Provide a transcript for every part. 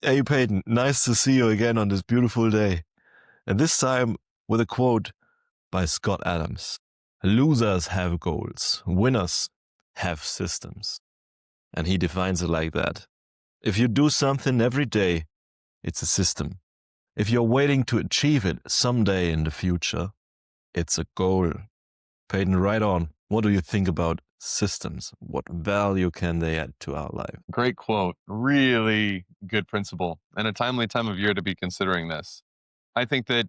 Hey, Peyton, nice to see you again on this beautiful day. And this time with a quote by Scott Adams. Losers have goals, winners have systems. And he defines it like that. If you do something every day, it's a system. If you're waiting to achieve it someday in the future, it's a goal. Peyton, right on. What do you think about systems? What value can they add to our life? Great quote. Really good principle, and a timely time of year to be considering this. I think that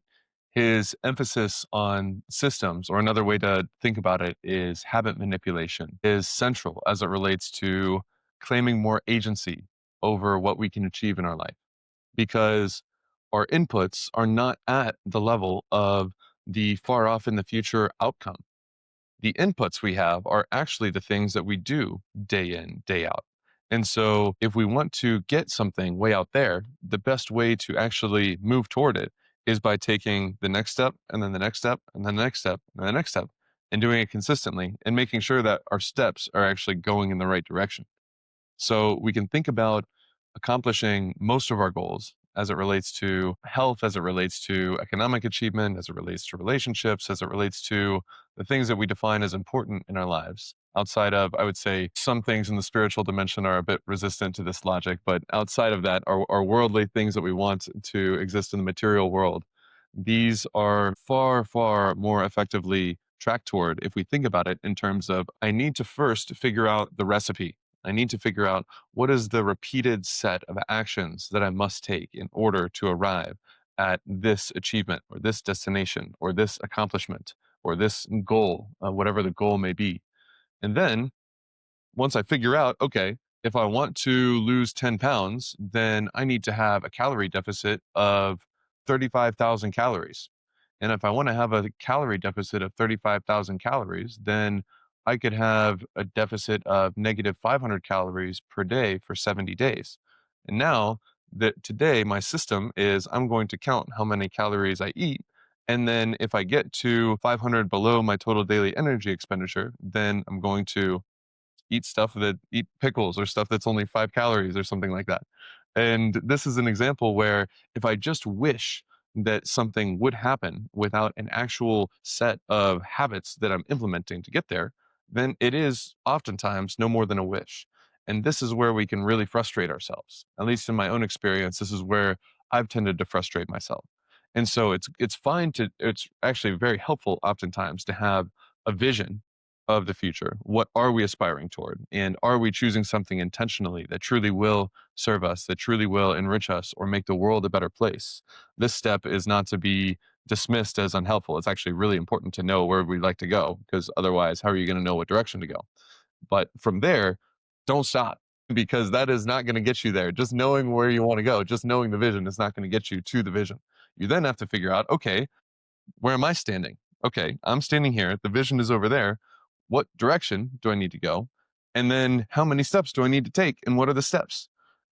his emphasis on systems, or another way to think about it is habit manipulation, is central as it relates to claiming more agency over what we can achieve in our life. Because our inputs are not at the level of the far off in the future outcome. The inputs we have are actually the things that we do day in, day out. And so, if we want to get something way out there, the best way to actually move toward it is by taking the next step, and then the next step, and then the next step, and the next step, and doing it consistently and making sure that our steps are actually going in the right direction. So we can think about accomplishing most of our goals as it relates to health, as it relates to economic achievement, as it relates to relationships, as it relates to the things that we define as important in our lives. Outside of, I would say, some things in the spiritual dimension are a bit resistant to this logic, but outside of that, our worldly things that we want to exist in the material world, these are far, far more effectively tracked toward if we think about it in terms of I need to first figure out the recipe. I need to figure out what is the repeated set of actions that I must take in order to arrive at this achievement or this destination or this accomplishment or this goal, whatever the goal may be. And then once I figure out, okay, if I want to lose 10 pounds, then I need to have a calorie deficit of 35,000 calories. And if I want to have a calorie deficit of 35,000 calories, then I could have a deficit of negative 500 calories per day for 70 days. And now that today my system is I'm going to count how many calories I eat. And then if I get to 500 below my total daily energy expenditure, then I'm going to eat pickles or stuff that's only 5 calories or something like that. And this is an example where if I just wish that something would happen without an actual set of habits that I'm implementing to get there, then it is oftentimes no more than a wish. And this is where we can really frustrate ourselves. At least in my own experience, this is where I've tended to frustrate myself. And so it's actually very helpful oftentimes to have a vision of the future. What are we aspiring toward? And are we choosing something intentionally that truly will serve us, that truly will enrich us or make the world a better place? This step is not to be dismissed as unhelpful. It's actually really important to know where we'd like to go, because otherwise, how are you going to know what direction to go? But from there, don't stop, because that is not going to get you there. Just knowing where you want to go, just knowing the vision is not going to get you to the vision. You then have to figure out, okay, where am I standing? Okay, I'm standing here. The vision is over there. What direction do I need to go? And then how many steps do I need to take? And what are the steps?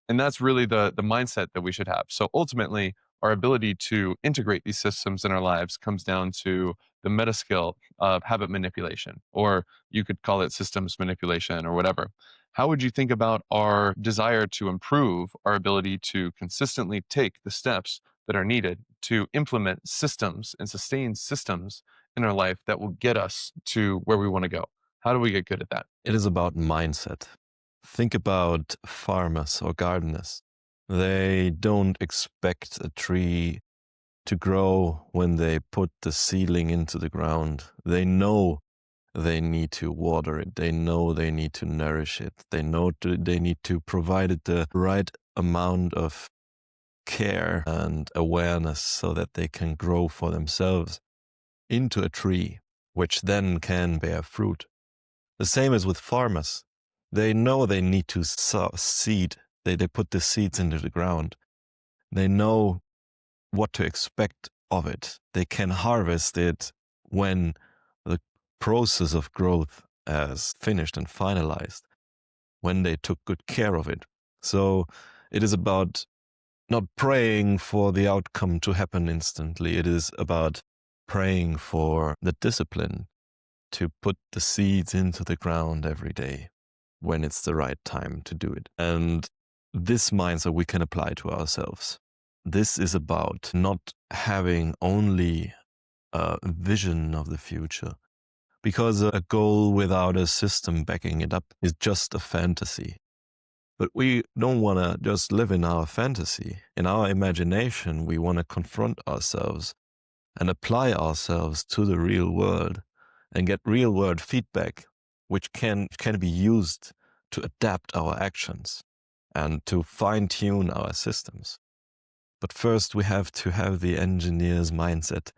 And that's really the mindset that we should have. So ultimately, our ability to integrate these systems in our lives comes down to the meta skill of habit manipulation, or you could call it systems manipulation or whatever. How would you think about our desire to improve our ability to consistently take the steps that are needed to implement systems and sustain systems in our life that will get us to where we want to go? How do we get good at that? It is about mindset. Think about farmers or gardeners. They don't expect a tree to grow when they put the seedling into the ground. They know they need to water it. They know they need to nourish it. They know they need to provide it the right amount of care and awareness so that they can grow for themselves into a tree, which then can bear fruit. The same as with farmers. They know they need to sow seed. They put the seeds into the ground. They know what to expect of it. They can harvest it when the process of growth has finished and finalized, when they took good care of it. So it is about not praying for the outcome to happen instantly. It is about praying for the discipline to put the seeds into the ground every day when it's the right time to do it. And this mindset we can apply to ourselves. This is about not having only a vision of the future, because a goal without a system backing it up is just a fantasy. But we don't want to just live in our fantasy. In our imagination, we want to confront ourselves and apply ourselves to the real world and get real world feedback, which can be used to adapt our actions and to fine tune our systems. But first, we have to have the engineer's mindset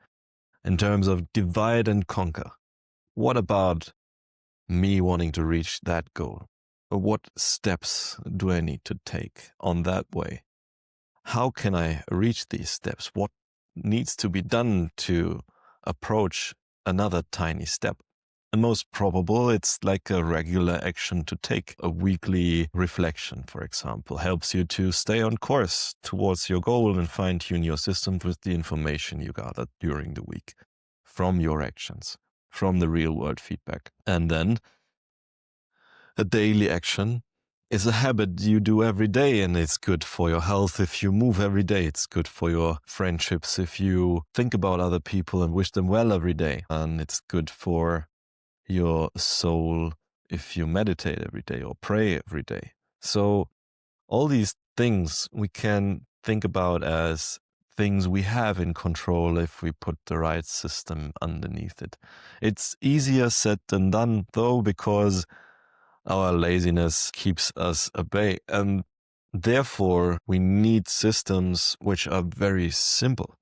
in terms of divide and conquer. What about me wanting to reach that goal? What steps do I need to take on that way? How can I reach these steps? What needs to be done to approach another tiny step? And most probable, it's like a regular action to take. A weekly reflection, for example, helps you to stay on course towards your goal and fine tune your system with the information you gathered during the week from your actions, from the real world feedback. And then a daily action is a habit you do every day, and it's good for your health if you move every day. It's good for your friendships if you think about other people and wish them well every day. And it's good for your soul if you meditate every day or pray every day. So all these things we can think about as things we have in control if we put the right system underneath it. It's easier said than done, though, because our laziness keeps us at bay. And therefore, we need systems which are very simple,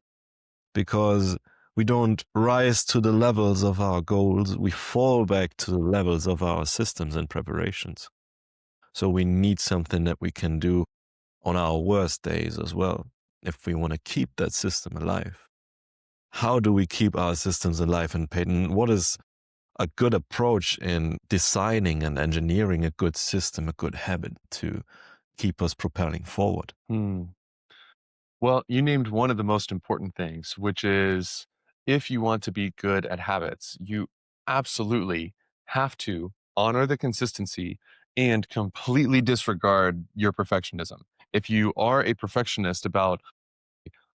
because we don't rise to the levels of our goals, we fall back to the levels of our systems and preparations. So we need something that we can do on our worst days as well, if we want to keep that system alive. How do we keep our systems alive? And Peyton, what is a good approach in designing and engineering a good system, a good habit to keep us propelling forward? Hmm. Well, you named one of the most important things, which is if you want to be good at habits, you absolutely have to honor the consistency and completely disregard your perfectionism. If you are a perfectionist about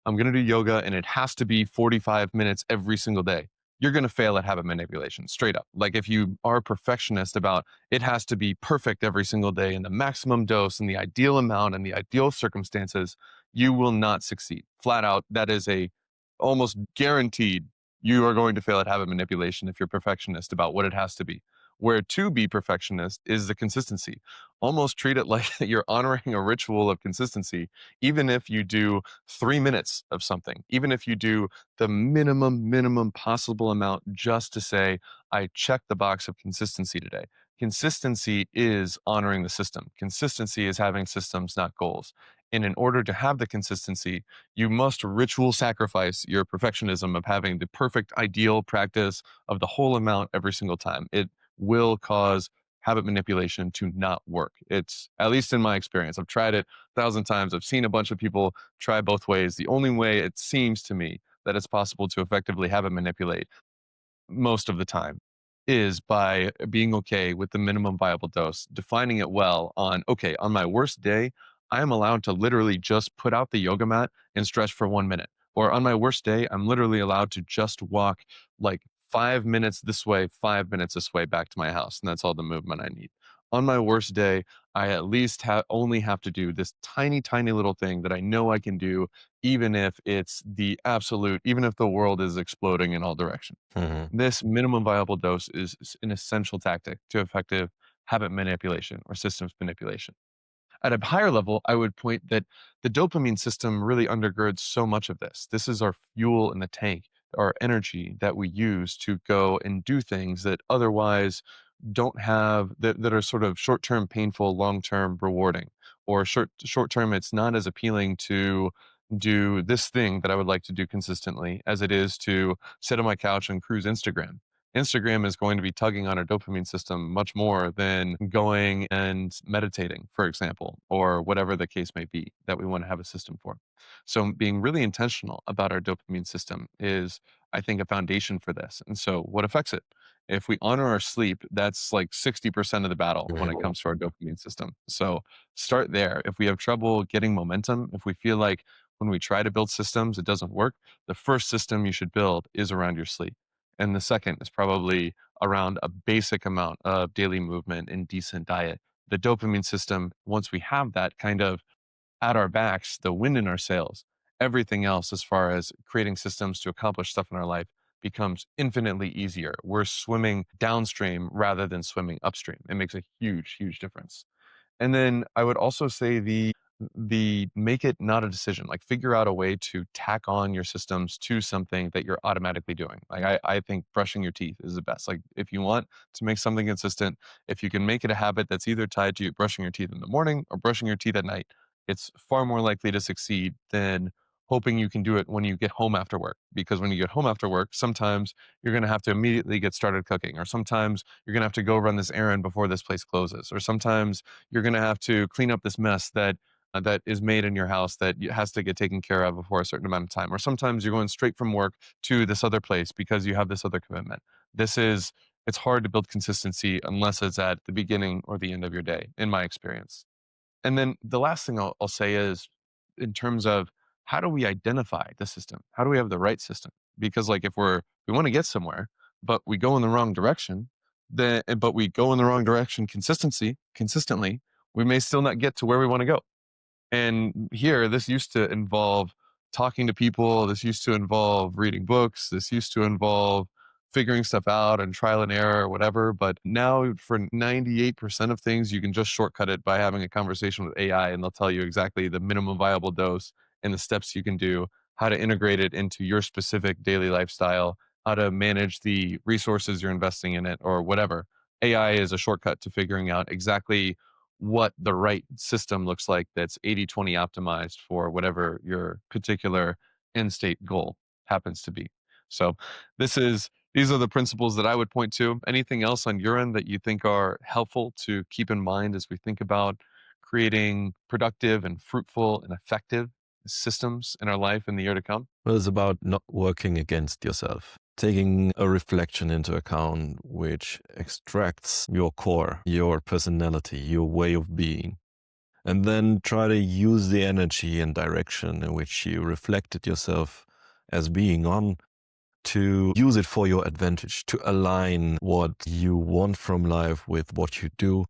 I'm going to do yoga and it has to be 45 minutes every single day. You're going to fail at habit manipulation, straight up. Like if you are a perfectionist about it has to be perfect every single day and the maximum dose and the ideal amount and the ideal circumstances, you will not succeed. Flat out, that is a almost guaranteed you are going to fail at habit manipulation if you're perfectionist about what it has to be. Where to be perfectionist is the consistency. Almost treat it like you're honoring a ritual of consistency, even if you do 3 minutes of something, even if you do the minimum possible amount just to say, I checked the box of consistency today. Consistency is honoring the system. Consistency is having systems, not goals. And in order to have the consistency, you must ritual sacrifice your perfectionism of having the perfect ideal practice of the whole amount every single time. It will cause habit manipulation to not work. It's at least in my experience. I've tried it 1,000 times. I've seen a bunch of people try both ways. The only way it seems to me that it's possible to effectively habit manipulate most of the time is by being okay with the minimum viable dose, defining it well on, okay, on my worst day, I am allowed to literally just put out the yoga mat and stretch for 1 minute. Or on my worst day, I'm literally allowed to just walk like 5 minutes this way, 5 minutes this way back to my house. And that's all the movement I need. On my worst day, I at least only have to do this tiny little thing that I know I can do, even if it's the absolute, even if the world is exploding in all directions. Mhm. This minimum viable dose is an essential tactic to effective habit manipulation or systems manipulation. At a higher level, I would point that the dopamine system really undergirds so much of this. This is our fuel in the tank, our energy that we use to go and do things that otherwise don't have that are sort of short-term painful, long-term rewarding, or short-term it's not as appealing to do this thing that I would like to do consistently as it is to sit on my couch and cruise Instagram. Instagram is going to be tugging on our dopamine system much more than going and meditating, for example, or whatever the case may be that we want to have a system for. So, being really intentional about our dopamine system is, I think, a foundation for this. And so, what affects it? If we honor our sleep, that's like 60% of the battle when it comes to our dopamine system. So, start there. If we have trouble getting momentum, if we feel like when we try to build systems, it doesn't work, the first system you should build is around your sleep. And the second is probably around a basic amount of daily movement and decent diet. The dopamine system, once we have that kind of at our backs, the wind in our sails, everything else as far as creating systems to accomplish stuff in our life becomes infinitely easier. We're swimming downstream rather than swimming upstream. It makes a huge, huge difference. And then I would also say the make it not a decision. Like figure out a way to tack on your systems to something that you're automatically doing. Like I think brushing your teeth is the best. Like if you want to make something consistent, if you can make it a habit that's either tied to you brushing your teeth in the morning or brushing your teeth at night, it's far more likely to succeed than hoping you can do it when you get home after work. Because when you get home after work, sometimes you're going to have to immediately get started cooking, or sometimes you're going to have to go run this errand before this place closes, or sometimes you're going to have to clean up this mess that is made in your house that has to get taken care of before a certain amount of time. Or sometimes you're going straight from work to this other place because you have this other commitment. It's hard to build consistency unless it's at the beginning or the end of your day, in my experience. And then the last thing I'll say is in terms of how do we identify the system? How do we have the right system? Because like if we want to get somewhere, but we go in the wrong direction, but we go in the wrong direction consistently, we may still not get to where we want to go. And here, this used to involve talking to people. This used to involve reading books. This used to involve figuring stuff out and trial and error or whatever. But now, for 98% of things, you can just shortcut it by having a conversation with AI, and they'll tell you exactly the minimum viable dose and the steps you can do, how to integrate it into your specific daily lifestyle, how to manage the resources you're investing in it, or whatever. AI is a shortcut to figuring out exactly what the right system looks like that's 80/20 optimized for whatever your particular end state goal happens to be. So these are the principles that I would point to. Anything else on your end that you think are helpful to keep in mind as we think about creating productive and fruitful and effective systems in our life in the year to come? Well, it's about not working against yourself, taking a reflection into account which extracts your core, your personality, your way of being, and then try to use the energy and direction in which you reflected yourself as being on to use it for your advantage, to align what you want from life with what you do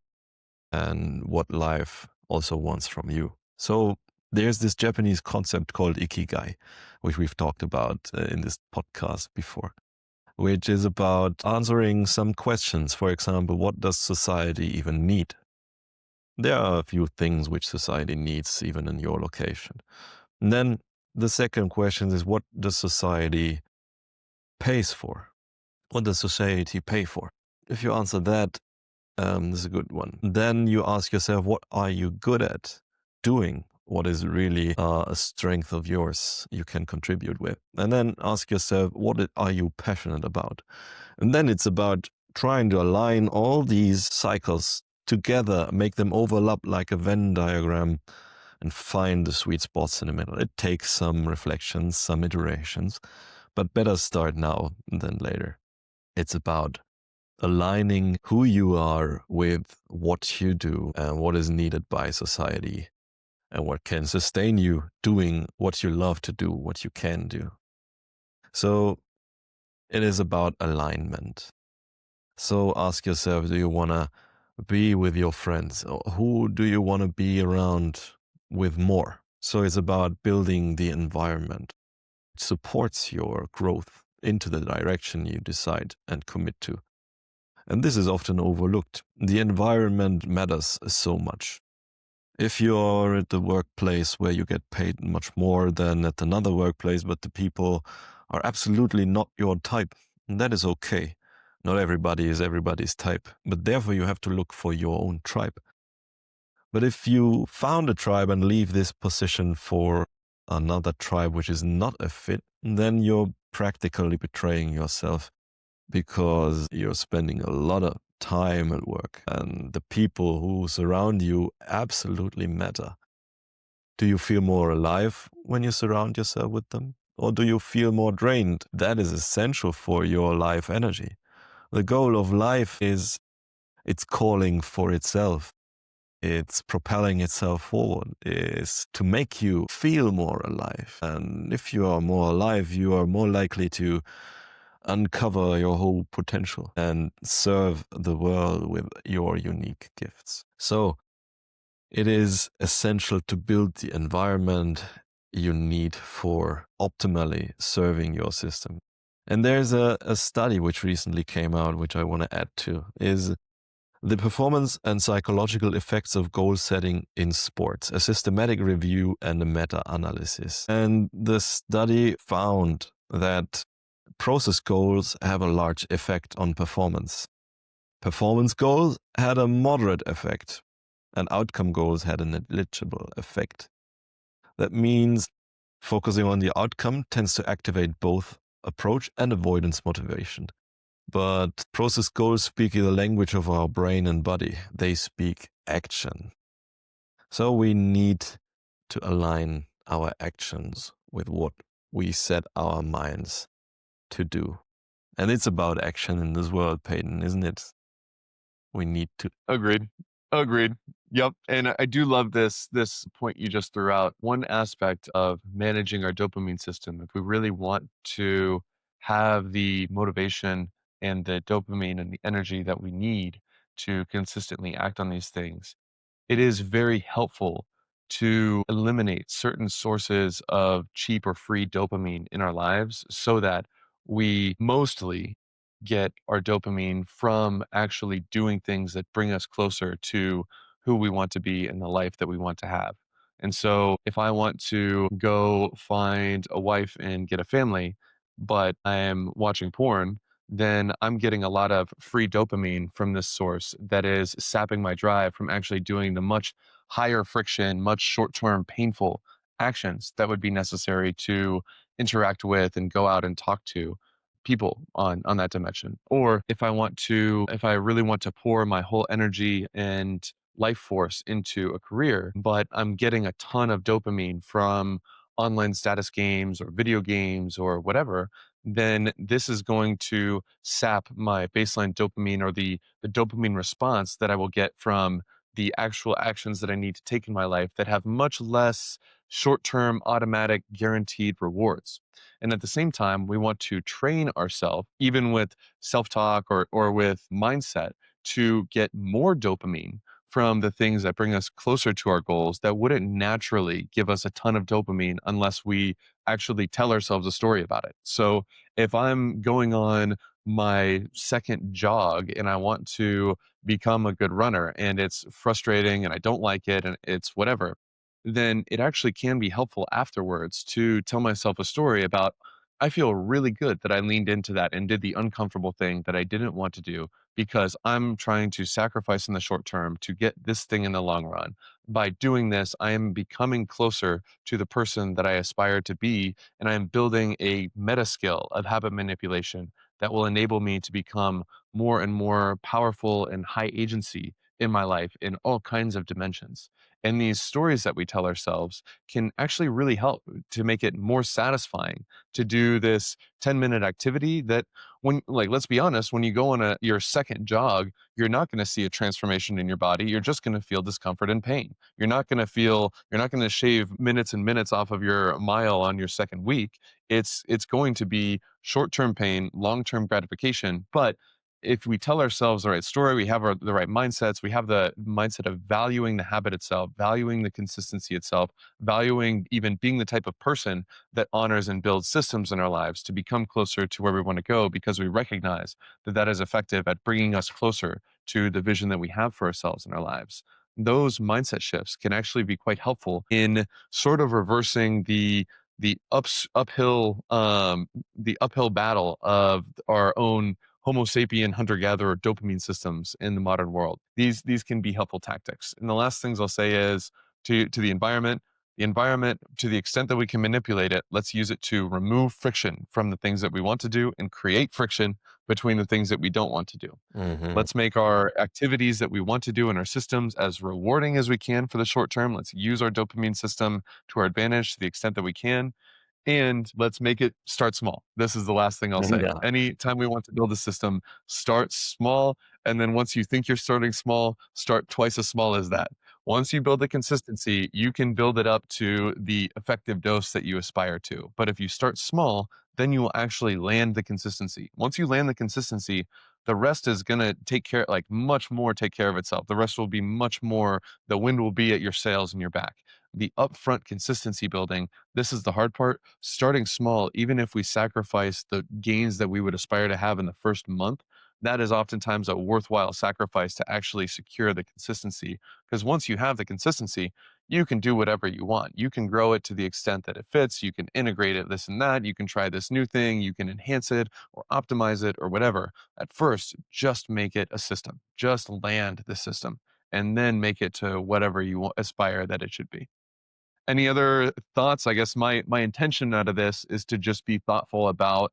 and what life also wants from you. So there's this Japanese concept called ikigai, which we've talked about in this podcast before, which is about answering some questions. For example, what does society even need? There are a few things which society needs, even in your location. And then the second question is, what does society pays for? What does society pay for? If you answer that, this is a good one. Then you ask yourself, what are you good at doing? What is really a strength of yours you can contribute with? And then ask yourself, what are you passionate about? And then it's about trying to align all these cycles together, make them overlap like a Venn diagram, and find the sweet spots in the middle. It takes some reflections, some iterations, but better start now than later. It's about aligning who you are with what you do and what is needed by society and what can sustain you doing what you love to do, what you can do. So it is about alignment. So ask yourself, do you want to be with your friends? Or who do you want to be around with more? So it's about building the environment. It supports your growth into the direction you decide and commit to. And this is often overlooked. The environment matters so much. If you're at the workplace where you get paid much more than at another workplace, but the people are absolutely not your type, that is okay. Not everybody is everybody's type, but therefore you have to look for your own tribe. But if you found a tribe and leave this position for another tribe which is not a fit, then you're practically betraying yourself because you're spending a lot of time at work and the people who surround you absolutely matter. Do you feel more alive when you surround yourself with them? Or do you feel more drained? That is essential for your life energy. The goal of life is it's calling for itself. It's propelling itself forward, is to make you feel more alive. And if you are more alive, you are more likely to uncover your whole potential and serve the world with your unique gifts. So it is essential to build the environment you need for optimally serving your system. And there's a study which recently came out, which I want to add to, is the performance and psychological effects of goal setting in sports, a systematic review and a meta analysis. And the study found that process goals have a large effect on performance. Performance goals had a moderate effect, and outcome goals had a negligible effect. That means focusing on the outcome tends to activate both approach and avoidance motivation. But process goals speak the language of our brain and body. They speak action. So we need to align our actions with what we set our minds to do. And it's about action in this world, Peyton, isn't it? We need to. Agreed. Agreed. Yep. And I do love this point you just threw out. One aspect of managing our dopamine system, if we really want to have the motivation and the dopamine and the energy that we need to consistently act on these things, it is very helpful to eliminate certain sources of cheap or free dopamine in our lives so that we mostly get our dopamine from actually doing things that bring us closer to who we want to be and the life that we want to have. And so if I want to go find a wife and get a family, but I am watching porn, then I'm getting a lot of free dopamine from this source that is sapping my drive from actually doing the much higher friction, much short term painful actions that would be necessary to interact with and go out and talk to people on that dimension. Or if I really want to pour my whole energy and life force into a career, but I'm getting a ton of dopamine from online status games or video games or whatever, then this is going to sap my baseline dopamine or the dopamine response that I will get from the actual actions that I need to take in my life that have much less short-term automatic guaranteed rewards. And at the same time, we want to train ourselves, even with self-talk or with mindset, to get more dopamine from the things that bring us closer to our goals that wouldn't naturally give us a ton of dopamine unless we actually tell ourselves a story about it. So if I'm going on my second jog and I want to become a good runner and it's frustrating and I don't like it and it's whatever, then it actually can be helpful afterwards to tell myself a story about I feel really good that I leaned into that and did the uncomfortable thing that I didn't want to do because I'm trying to sacrifice in the short term to get this thing in the long run. By doing this, I am becoming closer to the person that I aspire to be, and I am building a meta skill of habit manipulation that will enable me to become more and more powerful and high agency in my life in all kinds of dimensions. And these stories that we tell ourselves can actually really help to make it more satisfying to do this 10-minute activity that when like let's be honest, when you go on your second jog, you're not going to see a transformation in your body. You're just going to feel discomfort and pain. You're not going to shave minutes and minutes off of your mile on your second week. It's going to be short-term pain, long-term gratification, but if we tell ourselves the right story, we have the right mindsets, we have the mindset of valuing the habit itself, valuing the consistency itself, valuing even being the type of person that honors and builds systems in our lives to become closer to where we want to go because we recognize that that is effective at bringing us closer to the vision that we have for ourselves in our lives. Those mindset shifts can actually be quite helpful in sort of reversing the the uphill battle of our own Homo sapien hunter-gatherer dopamine systems in the modern world. These can be helpful tactics. And the last things I'll say is to the environment, to the extent that we can manipulate it, let's use it to remove friction from the things that we want to do and create friction between the things that we don't want to do. Hmm. Let's make our activities that we want to do in our systems as rewarding as we can for the short term. Let's use our dopamine system to our advantage to the extent that we can. And let's make it start small. This is the last thing I'll say. Yeah. Anytime we want to build a system, start small. And then once you think you're starting small, start twice as small as that. Once you build the consistency, you can build it up to the effective dose that you aspire to. But if you start small, then you will actually land the consistency. Once you land the consistency, the rest is going to take care, like much more take care of itself. The rest will be much more, the wind will be at your sails and your back. The upfront consistency building, this is the hard part. Starting small, even if we sacrifice the gains that we would aspire to have in the first month, that is oftentimes a worthwhile sacrifice to actually secure the consistency. Because once you have the consistency, you can do whatever you want. You can grow it to the extent that it fits. You can integrate it, this and that. You can try this new thing. You can enhance it or optimize it or whatever. At first, just make it a system. Just land the system and then make it to whatever you aspire that it should be. Any other thoughts? I guess my intention out of this is to just be thoughtful about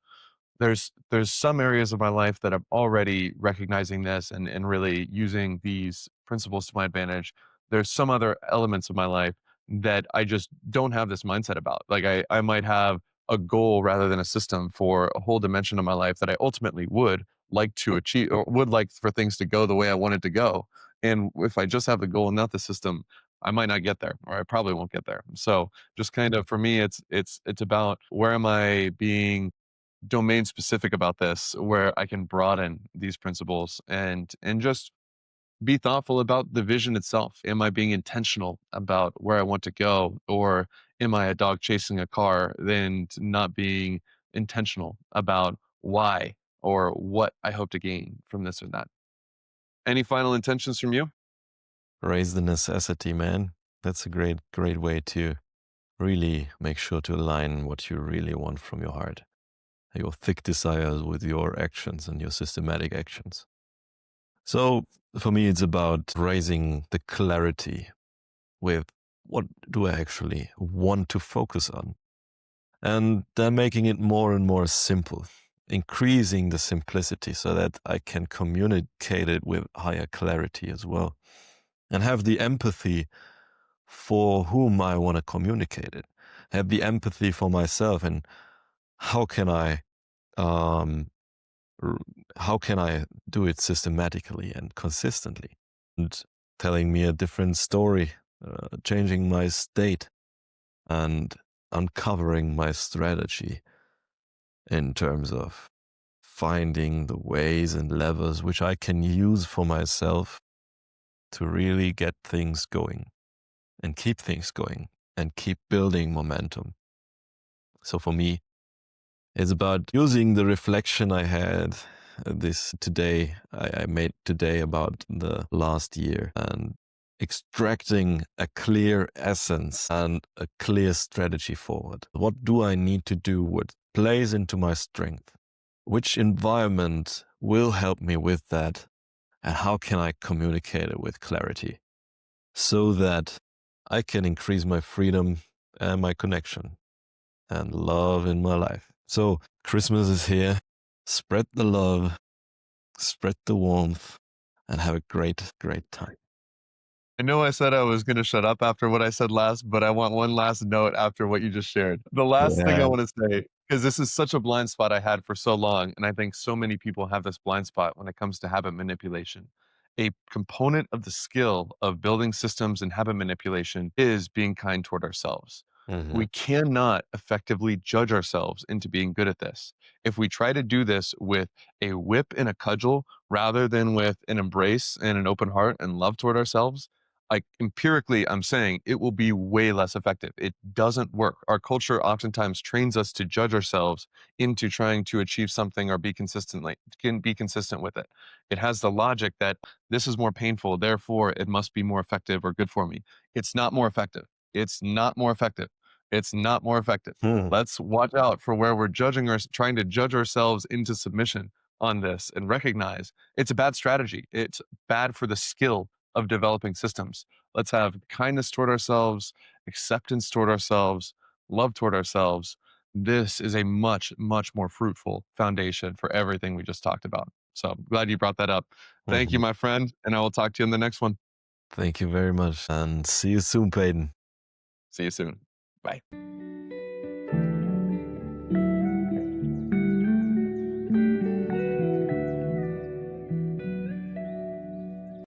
there's some areas of my life that I'm already recognizing this and really using these principles to my advantage. There's some other elements of my life that I just don't have this mindset about. Like I might have a goal rather than a system for a whole dimension of my life that I ultimately would like to achieve or would like for things to go the way I want it to go. And if I just have the goal and not the system, I might not get there, or I probably won't get there. So just kind of for me, it's about where am I being domain specific about this where I can broaden these principles and just be thoughtful about the vision itself. Am I being intentional about where I want to go, or am I a dog chasing a car and not being intentional about why or what I hope to gain from this or that? Any final intentions from you? Raise the necessity, man. That's a great way to really make sure to align what you really want from your heart, your thick desires with your actions and your systematic actions. So for me, it's about raising the clarity with what do I actually want to focus on? And then making it more and more simple, increasing the simplicity so that I can communicate it with higher clarity as well. And have the empathy for whom I want to communicate it. Have the empathy for myself and how can I um, r- how can I do it systematically and consistently? And telling me a different story, changing my state, and uncovering my strategy in terms of finding the ways and levers which I can use for myself to really get things going and keep things going and keep building momentum. So for me, it's about using the reflection I had this today, I made today about the last year and extracting a clear essence and a clear strategy forward. What do I need to do? What plays into my strength? Which environment will help me with that? And how can I communicate it with clarity so that I can increase my freedom and my connection and love in my life? So Christmas is here. Spread the love, spread the warmth, and have a great time. I know I said I was going to shut up after what I said last, but I want one last note after what you just shared. The last thing I Yeah. want to say, because this is such a blind spot I had for so long, and I think so many people have this blind spot when it comes to habit manipulation. A component of the skill of building systems and habit manipulation is being kind toward ourselves. Hmm. We cannot effectively judge ourselves into being good at this. If we try to do this with a whip and a cudgel rather than with an embrace and an open heart and love toward ourselves, like empirically, I'm saying it will be way less effective. It doesn't work. Our culture oftentimes trains us to judge ourselves into trying to achieve something or can be consistent with it. It has the logic that this is more painful, therefore it must be more effective or good for me. It's not more effective. It's not more effective. It's not more effective. Hmm. Let's watch out for where we're trying to judge ourselves into submission on this and recognize it's a bad strategy. It's bad for the skill of developing systems. Let's have kindness toward ourselves, acceptance toward ourselves, love toward ourselves. this is a much, much more fruitful foundation for everything we just talked about. So I'm glad you brought that up. Thank you, Mhm. my friend, and I will talk to you in the next one. Thank you very much, and see you soon, Peyton. See you soon. Bye.